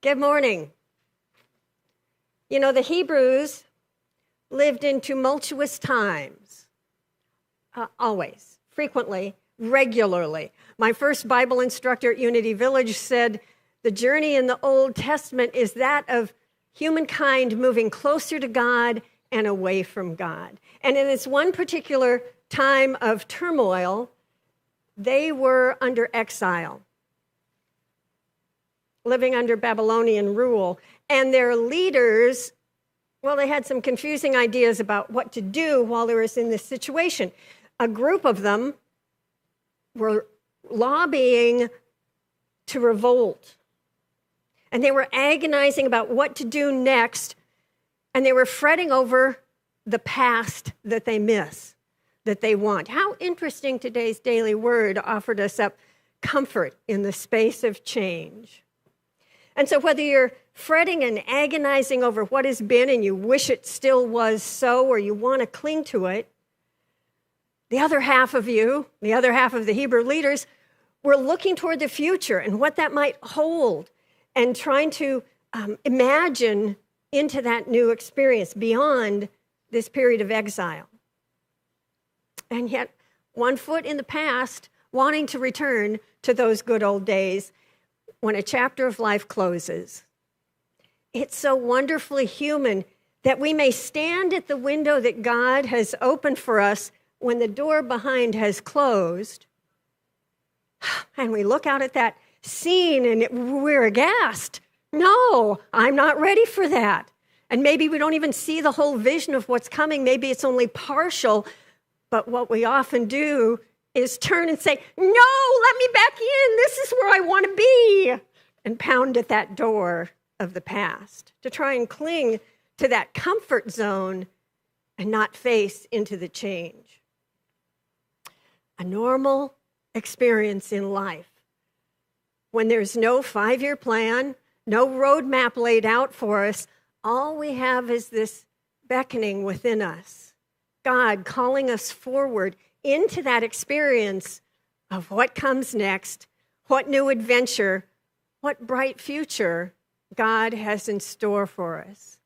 Good morning. You know, the Hebrews lived in tumultuous times. Always, frequently, regularly. My first Bible instructor at Unity Village said, the journey in the Old Testament is that of humankind moving closer to God and away from God. And in this one particular time of turmoil, they were under exile, living under Babylonian rule. And their leaders, well, they had some confusing ideas about what to do while they were in this situation. A group of them were lobbying to revolt. And they were agonizing about what to do next. And they were fretting over the past that they miss, that they want. How interesting today's daily word offered us up comfort in the space of change. And so whether you're fretting and agonizing over what has been and you wish it still was so, or you want to cling to it, the other half of you, the other half of the Hebrew leaders, were looking toward the future and what that might hold and trying to imagine into that new experience beyond this period of exile. And yet, one foot in the past, wanting to return to those good old days when a chapter of life closes. It's so wonderfully human that we may stand at the window that God has opened for us when the door behind has closed, and we look out at that scene and we're aghast. No, I'm not ready for that. And maybe we don't even see the whole vision of what's coming. Maybe it's only partial. But what we often do is turn and say, no, let me back in. This is where I want to be. And pound at that door of the past to try and cling to that comfort zone and not face into the change. A normal experience in life when there's no 5-year plan, no roadmap laid out for us. All we have is this beckoning within us, God calling us forward into that experience of what comes next, what new adventure, what bright future God has in store for us.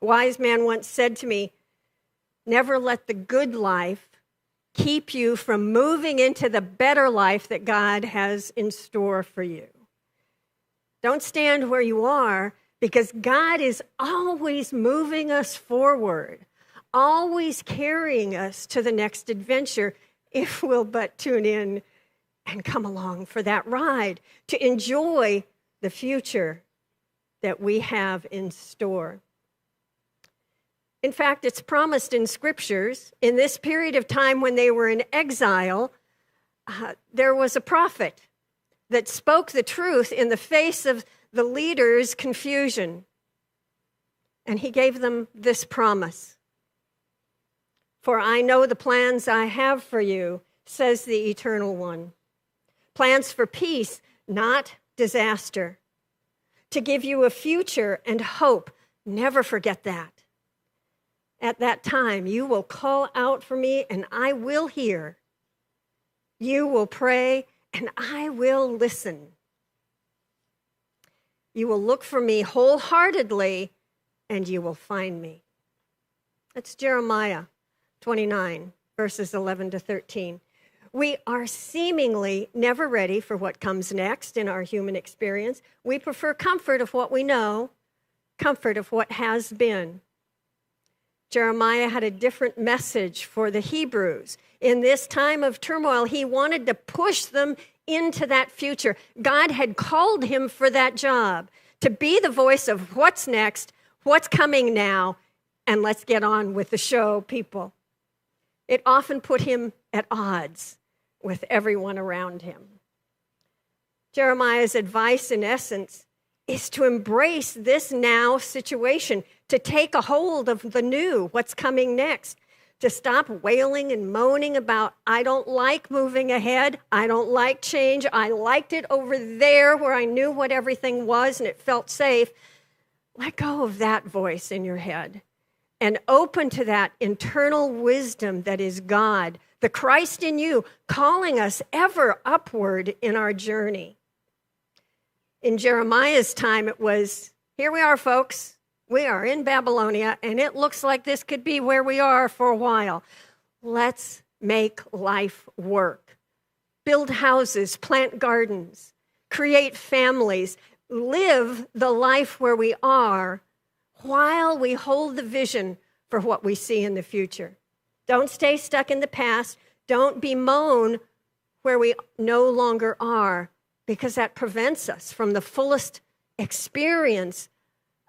A wise man once said to me, never let the good life keep you from moving into the better life that God has in store for you. Don't stand where you are, because God is always moving us forward, always carrying us to the next adventure if we'll but tune in and come along for that ride to enjoy the future that we have in store. In fact, it's promised in scriptures, in this period of time when they were in exile, there was a prophet that spoke the truth in the face of the leaders' confusion. And he gave them this promise. For I know the plans I have for you, says the Eternal One. Plans for peace, not disaster. To give you a future and hope. Never forget that. At that time, you will call out for me and I will hear. You will pray and I will listen. You will look for me wholeheartedly and you will find me. That's Jeremiah 29, verses 11 to 13. We are seemingly never ready for what comes next in our human experience. We prefer comfort of what we know, comfort of what has been. Jeremiah had a different message for the Hebrews. In this time of turmoil, he wanted to push them into that future. God had called him for that job, to be the voice of what's next, what's coming now, and let's get on with the show, people. It often put him at odds with everyone around him. Jeremiah's advice, in essence, is to embrace this now situation, to take a hold of the new, what's coming next, to stop wailing and moaning about, I don't like moving ahead, I don't like change, I liked it over there where I knew what everything was and it felt safe. Let go of that voice in your head and open to that internal wisdom that is God, the Christ in you, calling us ever upward in our journey. In Jeremiah's time, it was, here we are, folks. We are in Babylonia, and it looks like this could be where we are for a while. Let's make life work. Build houses, plant gardens, create families, live the life where we are while we hold the vision for what we see in the future. Don't stay stuck in the past. Don't bemoan where we no longer are, because that prevents us from the fullest experience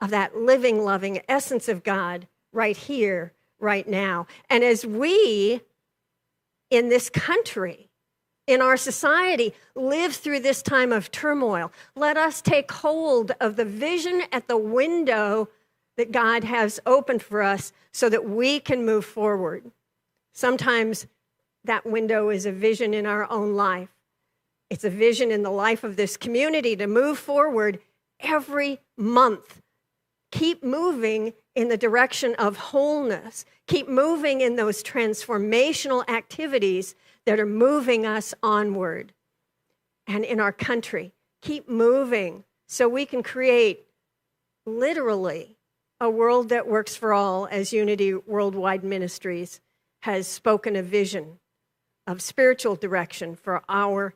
of that living, loving essence of God right here, right now. And as we, in this country, in our society, live through this time of turmoil, let us take hold of the vision at the window that God has opened for us so that we can move forward. Sometimes that window is a vision in our own life. It's a vision in the life of this community to move forward every month. Keep moving in the direction of wholeness. Keep moving in those transformational activities that are moving us onward. And in our country, keep moving so we can create literally a world that works for all, as Unity Worldwide Ministries has spoken a vision of spiritual direction for our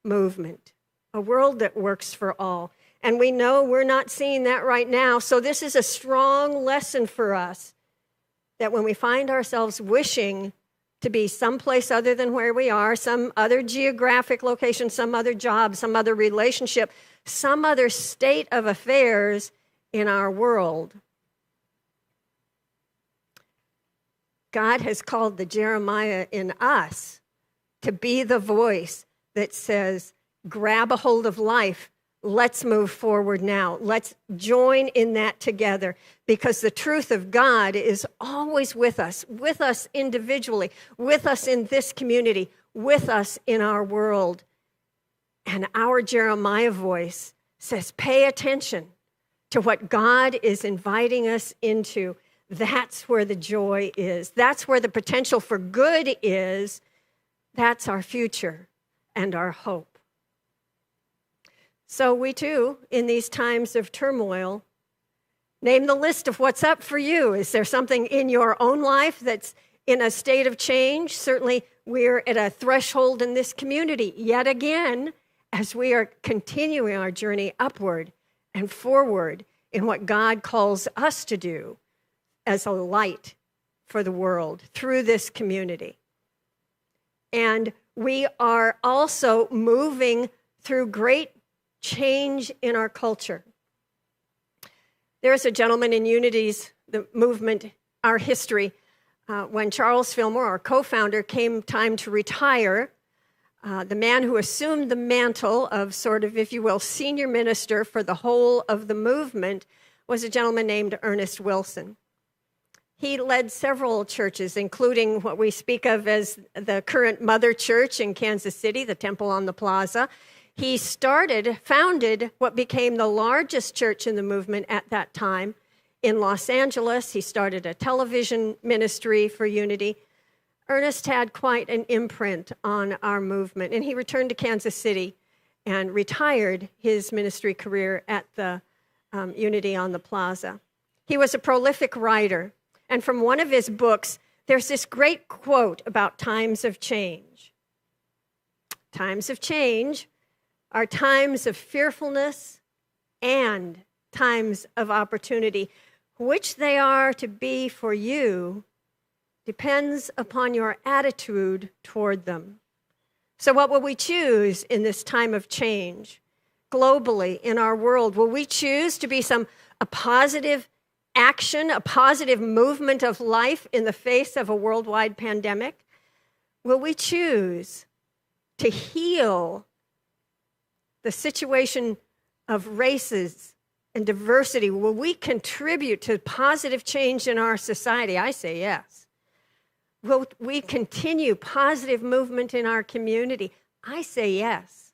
movement, a world that works for all. And we know we're not seeing that right now. So this is a strong lesson for us that when we find ourselves wishing to be someplace other than where we are, some other geographic location, some other job, some other relationship, some other state of affairs in our world, God has called the Jeremiah in us to be the voice that says, grab a hold of life. Let's move forward now. Let's join in that together, because the truth of God is always with us individually, with us in this community, with us in our world. And our Jeremiah voice says, pay attention to what God is inviting us into. That's where the joy is. That's where the potential for good is. That's our future and our hope. So we too, in these times of turmoil, name the list of what's up for you. Is there something in your own life that's in a state of change? Certainly, we're at a threshold in this community yet again as we are continuing our journey upward and forward in what God calls us to do as a light for the world through this community. And we are also moving through great change in our culture. There's a gentleman in Unity's, the movement, our history, when Charles Fillmore, our co-founder, came time to retire, the man who assumed the mantle of sort of, if you will, senior minister for the whole of the movement was a gentleman named Ernest Wilson. He led several churches, including what we speak of as the current Mother Church in Kansas City, the Temple on the Plaza. He founded what became the largest church in the movement at that time in Los Angeles. He started a television ministry for Unity. Ernest had quite an imprint on our movement, and he returned to Kansas City and retired his ministry career at the Unity on the Plaza. He was a prolific writer. And from one of his books, there's this great quote about times of change. Times of change are times of fearfulness and times of opportunity. Which they are to be for you depends upon your attitude toward them. So what will we choose in this time of change globally in our world? Will we choose to be a positive action, a positive movement of life in the face of a worldwide pandemic? Will we choose to heal the situation of races and diversity? Will we contribute to positive change in our society? I say yes. Will we continue positive movement in our community? I say yes.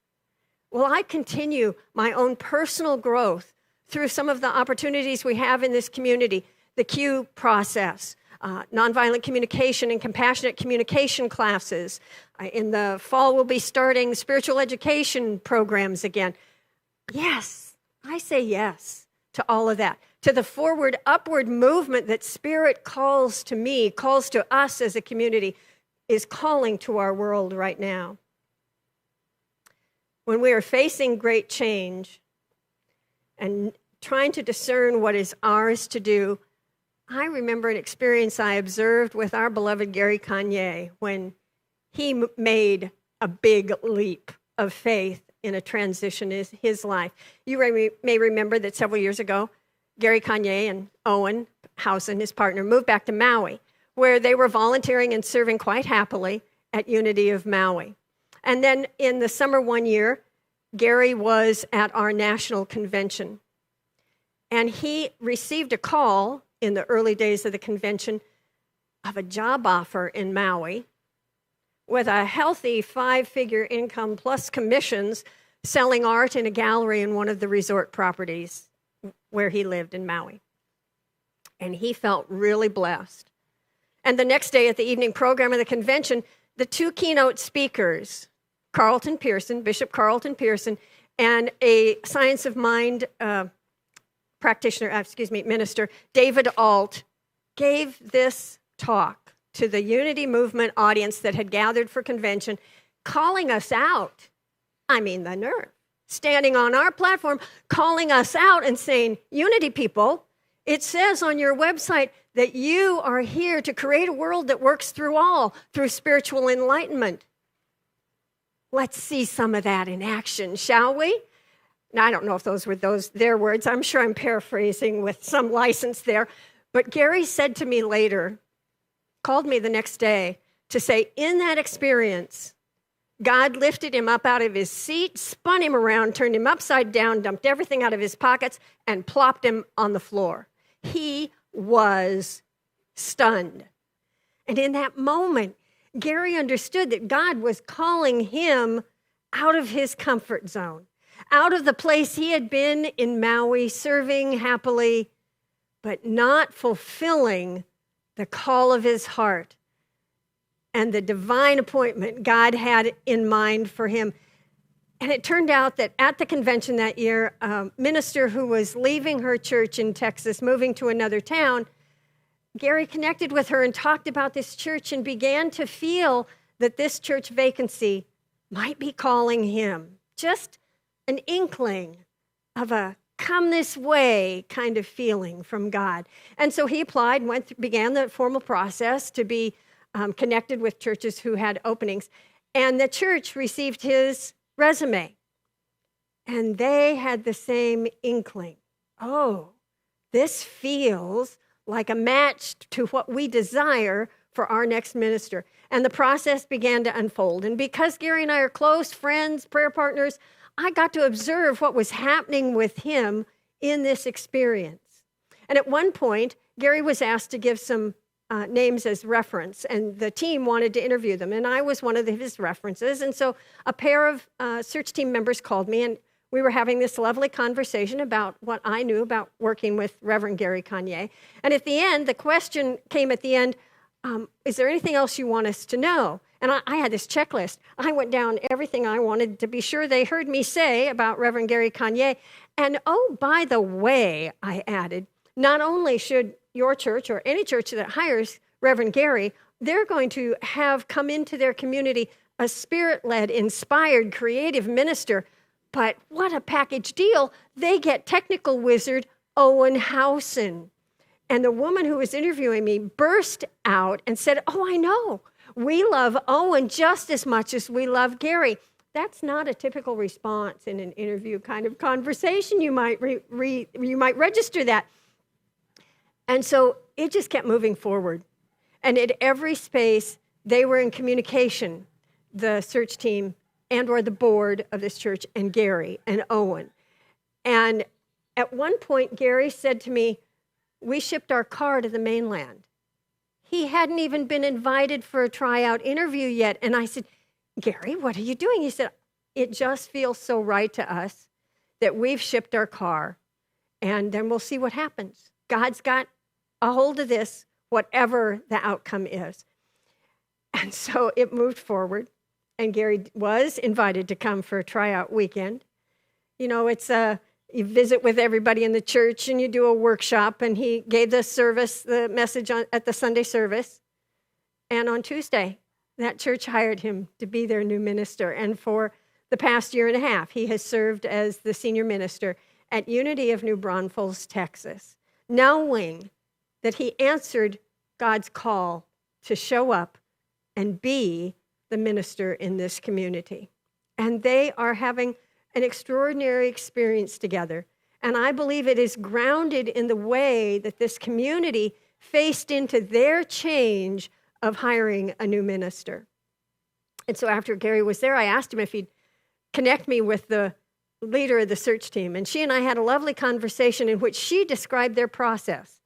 Will I continue my own personal growth through some of the opportunities we have in this community, the Q process, nonviolent communication and compassionate communication classes. In the fall, we'll be starting spiritual education programs again. Yes, I say yes to all of that, to the forward, upward movement that Spirit calls to me, calls to us as a community, is calling to our world right now. When we are facing great change and trying to discern what is ours to do, I remember an experience I observed with our beloved Gary Kanye when he made a big leap of faith in a transition in his life. You may remember that several years ago, Gary Kanye and Owen Housen, his partner, moved back to Maui, where they were volunteering and serving quite happily at Unity of Maui. And then in the summer one year, Gary was at our national convention. And he received a call in the early days of the convention of a job offer in Maui with a healthy 5-figure income plus commissions selling art in a gallery in one of the resort properties where he lived in Maui. And he felt really blessed. And the next day at the evening program of the convention, the two keynote speakers, Bishop Carlton Pearson, and a science of mind minister, David Alt, gave this talk to the Unity Movement audience that had gathered for convention, calling us out. I mean, the nerve. Standing on our platform, calling us out and saying, Unity people, it says on your website that you are here to create a world that works through all, through spiritual enlightenment. Let's see some of that in action, shall we? Now, I don't know if those were their words. I'm sure I'm paraphrasing with some license there. But Gary said to me later, called me the next day to say, in that experience, God lifted him up out of his seat, spun him around, turned him upside down, dumped everything out of his pockets, and plopped him on the floor. He was stunned. And in that moment, Gary understood that God was calling him out of his comfort zone, out of the place he had been in Maui, serving happily, but not fulfilling the call of his heart and the divine appointment God had in mind for him. And it turned out that at the convention that year, a minister who was leaving her church in Texas, moving to another town, Gary connected with her and talked about this church and began to feel that this church vacancy might be calling him. Just an inkling of a come this way kind of feeling from God. And so he applied, began the formal process to be connected with churches who had openings. And the church received his resume. And they had the same inkling. Oh, this feels like a match to what we desire for our next minister. And the process began to unfold. And because Gary and I are close friends, prayer partners, I got to observe what was happening with him in this experience. And at one point, Gary was asked to give some names as reference, and the team wanted to interview them, and I was one of his references. And so a pair of search team members called me, and we were having this lovely conversation about what I knew about working with Reverend Gary Kanye. And at the end, the question came at the end, is there anything else you want us to know? And I had this checklist. I went down everything I wanted to be sure they heard me say about Reverend Gary Kanye. And oh, by the way, I added, not only should your church or any church that hires Reverend Gary, they're going to have come into their community a spirit-led, inspired, creative minister. But what a package deal. They get technical wizard Owen Housen. And the woman who was interviewing me burst out and said, oh, I know. We love Owen just as much as we love Gary. That's not a typical response in an interview kind of conversation. You might you might register that. And so it just kept moving forward. And at every space, they were in communication, the search team and or the board of this church and Gary and Owen. And at one point, Gary said to me, we shipped our car to the mainland. He hadn't even been invited for a tryout interview yet. And I said, Gary, what are you doing? He said, it just feels so right to us that we've shipped our car, and then we'll see what happens. God's got a hold of this, whatever the outcome is. And so it moved forward, and Gary was invited to come for a tryout weekend. you visit with everybody in the church and you do a workshop, and he gave the message at the Sunday service. And on Tuesday, that church hired him to be their new minister. And for the past year and a half, he has served as the senior minister at Unity of New Braunfels, Texas, knowing that he answered God's call to show up and be the minister in this community. And they are having an extraordinary experience together. And I believe it is grounded in the way that this community faced into their change of hiring a new minister. And so after Gary was there, I asked him if he'd connect me with the leader of the search team. And she and I had a lovely conversation in which she described their process.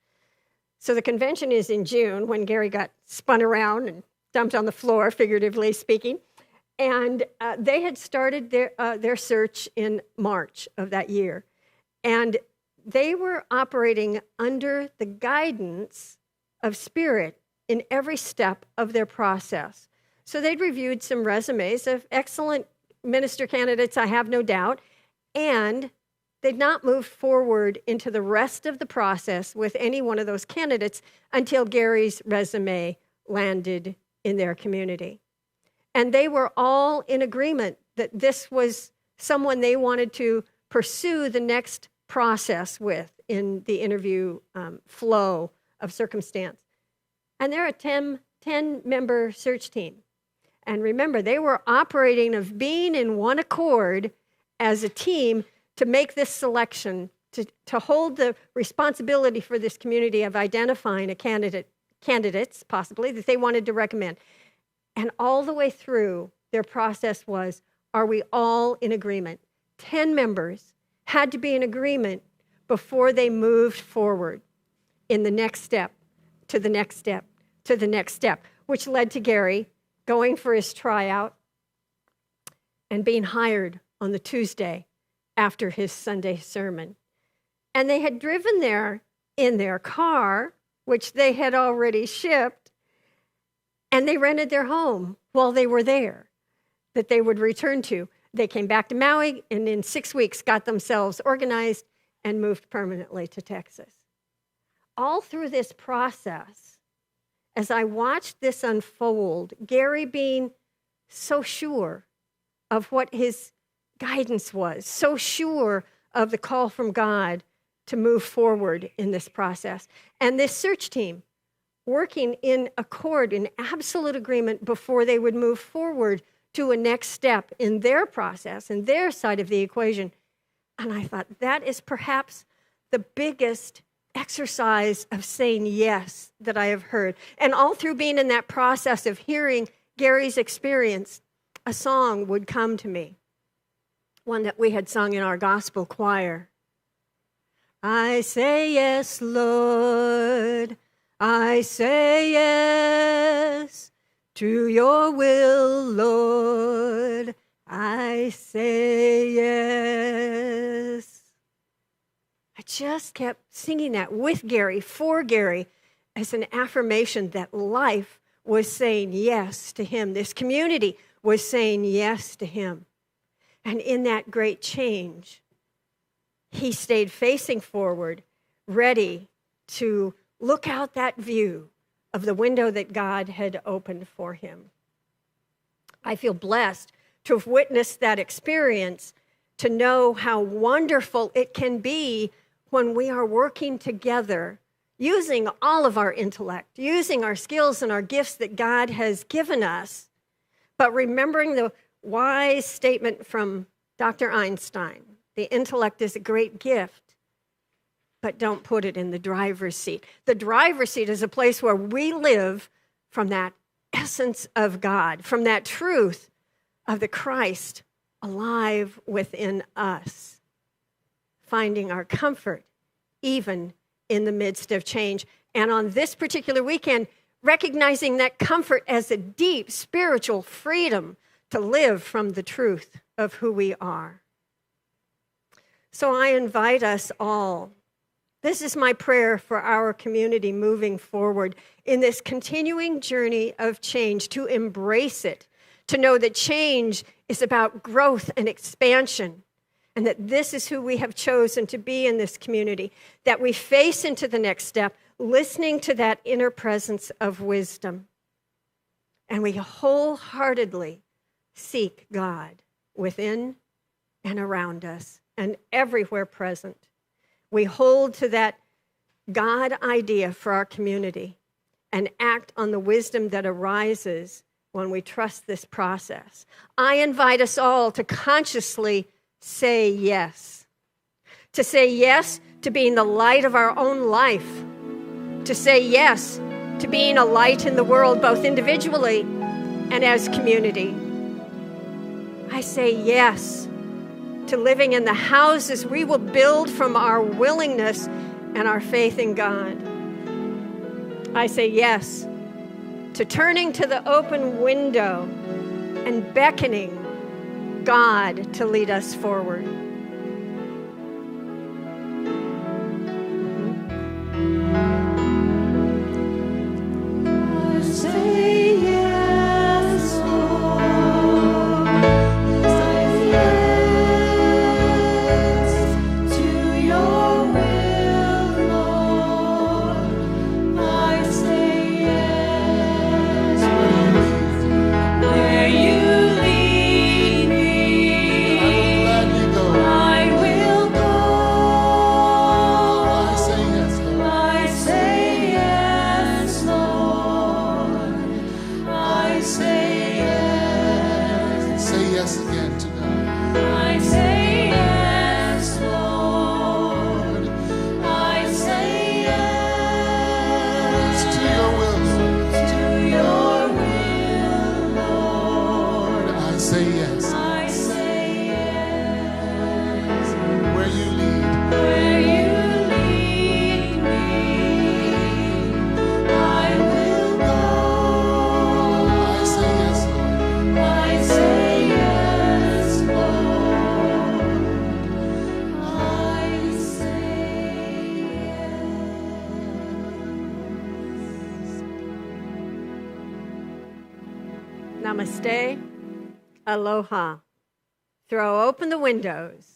So the convention is in June, when Gary got spun around and dumped on the floor, figuratively speaking. And they had started their search in March of that year. And they were operating under the guidance of Spirit in every step of their process. So they'd reviewed some resumes of excellent minister candidates, I have no doubt, and they'd not moved forward into the rest of the process with any one of those candidates until Gary's resume landed in their community. And they were all in agreement that this was someone they wanted to pursue the next process with in the interview flow of circumstance. And they're a 10-member search team. And remember, they were operating of being in one accord as a team to make this selection, to hold the responsibility for this community of identifying candidates, possibly, that they wanted to recommend. And all the way through, their process was, are we all in agreement? 10 members had to be in agreement before they moved forward in the next step, to the next step, to the next step, which led to Gary going for his tryout and being hired on the Tuesday after his Sunday sermon. And they had driven there in their car, which they had already shipped, and they rented their home while they were there that they would return to. They came back to Maui and in 6 weeks got themselves organized and moved permanently to Texas. All through this process, as I watched this unfold, Gary being so sure of what his guidance was, so sure of the call from God to move forward in this process, and this search team working in accord, in absolute agreement before they would move forward to a next step in their process, in their side of the equation. And I thought, that is perhaps the biggest exercise of saying yes that I have heard. And all through being in that process of hearing Gary's experience, a song would come to me, one that we had sung in our gospel choir. I say yes, Lord, I say yes to your will, Lord, I say yes. I just kept singing that with Gary, for Gary, as an affirmation that life was saying yes to him. This community was saying yes to him. And in that great change, he stayed facing forward, ready to look out that view of the window that God had opened for him. I feel blessed to have witnessed that experience, to know how wonderful it can be when we are working together, using all of our intellect, using our skills and our gifts that God has given us, but remembering the wise statement from Dr. Einstein, the intellect is a great gift, but don't put it in the driver's seat. The driver's seat is a place where we live from that essence of God, from that truth of the Christ alive within us, finding our comfort even in the midst of change. And on this particular weekend, recognizing that comfort as a deep spiritual freedom to live from the truth of who we are. So I invite us all. This is my prayer for our community moving forward in this continuing journey of change, to embrace it, to know that change is about growth and expansion, and that this is who we have chosen to be in this community, that we face into the next step, listening to that inner presence of wisdom. And we wholeheartedly seek God within and around us and everywhere present. We hold to that God idea for our community and act on the wisdom that arises when we trust this process. I invite us all to consciously say yes. To say yes to being the light of our own life. To say yes to being a light in the world, both individually and as community. I say yes to living in the houses we will build from our willingness and our faith in God. I say yes to turning to the open window and beckoning God to lead us forward. I say yes, Lord. I say yes to your will, Lord. I say yes where you lead me. I will go. I say yes, Lord. I say yes, Lord. I say yes. Say yes again to God. I say yes, Lord. I say yes To your will, Lord. to your will, Lord. I say yes. I say yes Where you lead, where you lead me. I will go. I say yes, Lord. I say yes, Lord. I say yes. Namaste. Aloha. Throw open the windows